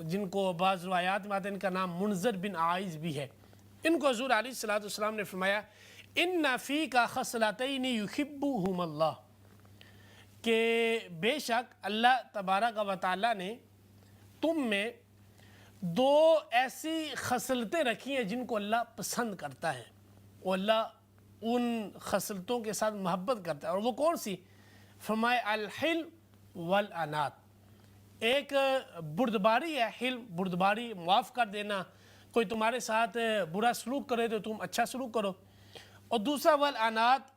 جن کو بعض روایات میں آتے ہیں ان کا نام منذر بن عائز بھی ہے، ان کو حضور علیہ الصلوۃ والسلام نے فرمایا ان فیک خصلتین یحبہم اللہ، کہ بے شک اللہ تبارک و تعالیٰ نے تم میں دو ایسی خصلتیں رکھی ہیں جن کو اللہ پسند کرتا ہے، اور اللہ ان خصلتوں کے ساتھ محبت کرتا ہے، اور وہ کون سی؟ فرمایا الحلم والانات، ایک بردباری ہے، حلم بردباری، معاف کر دینا، کوئی تمہارے ساتھ برا سلوک کرے تو تم اچھا سلوک کرو، اور دوسرا والانات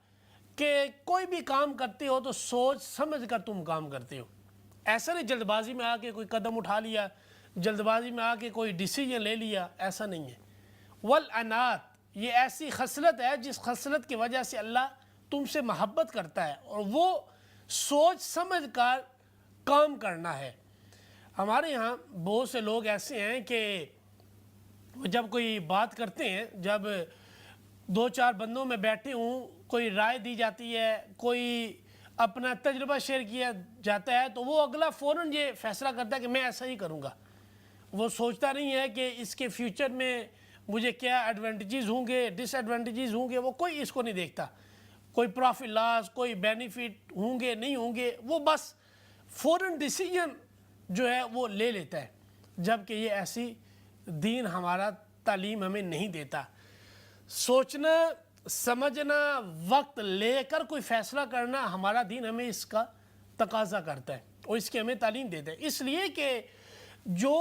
کہ کوئی بھی کام کرتے ہو تو سوچ سمجھ کر تم کام کرتے ہو، ایسا نہیں جلد بازی میں آ کے کوئی قدم اٹھا لیا، جلد بازی میں آ کے کوئی ڈیسیجن لے لیا، ایسا نہیں ہے۔ والانات یہ ایسی خصلت ہے جس خصلت کی وجہ سے اللہ تم سے محبت کرتا ہے، اور وہ سوچ سمجھ کر کام کرنا ہے۔ ہمارے یہاں بہت سے لوگ ایسے ہیں کہ جب کوئی بات کرتے ہیں، جب دو چار بندوں میں بیٹھے ہوں، کوئی رائے دی جاتی ہے، کوئی اپنا تجربہ شیئر کیا جاتا ہے، تو وہ اگلا فوراً یہ فیصلہ کرتا ہے کہ میں ایسا ہی کروں گا۔ وہ سوچتا نہیں ہے کہ اس کے فیوچر میں مجھے کیا ایڈوانٹیجز ہوں گے، ڈس ایڈوانٹیجز ہوں گے، وہ کوئی اس کو نہیں دیکھتا، کوئی پروفٹ لاس، کوئی بینیفٹ ہوں گے نہیں ہوں گے، وہ بس فوراً ڈیسیجن جو ہے وہ لے لیتا ہے، جبکہ یہ ایسی دین ہمارا تعلیم ہمیں نہیں دیتا۔ سوچنا سمجھنا، وقت لے کر کوئی فیصلہ کرنا، ہمارا دین ہمیں اس کا تقاضا کرتا ہے اور اس کی ہمیں تعلیم دیتا ہے، اس لیے کہ جو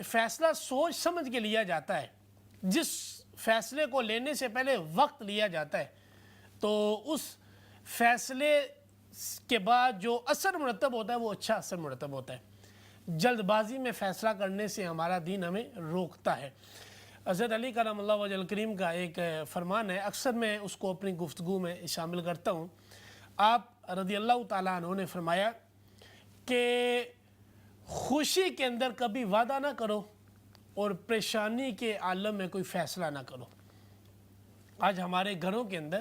فیصلہ سوچ سمجھ کے لیا جاتا ہے، جس فیصلے کو لینے سے پہلے وقت لیا جاتا ہے، تو اس فیصلے کے بعد جو اثر مرتب ہوتا ہے وہ اچھا اثر مرتب ہوتا ہے۔ جلد بازی میں فیصلہ کرنے سے ہمارا دین ہمیں روکتا ہے۔ حضرت علی کرم اللہ وجہ الکریم کا ایک فرمان ہے، اکثر میں اس کو اپنی گفتگو میں شامل کرتا ہوں۔ آپ رضی اللہ تعالیٰ عنہ نے فرمایا کہ خوشی کے اندر کبھی وعدہ نہ کرو اور پریشانی کے عالم میں کوئی فیصلہ نہ کرو۔ آج ہمارے گھروں کے اندر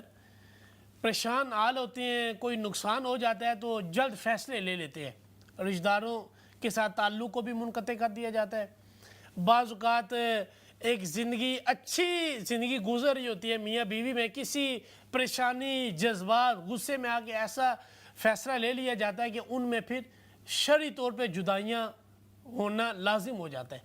پریشان حال ہوتے ہیں، کوئی نقصان ہو جاتا ہے تو جلد فیصلے لے لیتے ہیں، رشتہ داروں کے ساتھ تعلق کو بھی منقطع کر دیا جاتا ہے۔ بعض اوقات ایک زندگی اچھی زندگی گزر رہی ہوتی ہے میاں بیوی میں، کسی پریشانی، جذبات، غصے میں آ کے ایسا فیصلہ لے لیا جاتا ہے کہ ان میں پھر شرعی طور پہ جدائیاں ہونا لازم ہو جاتا ہے۔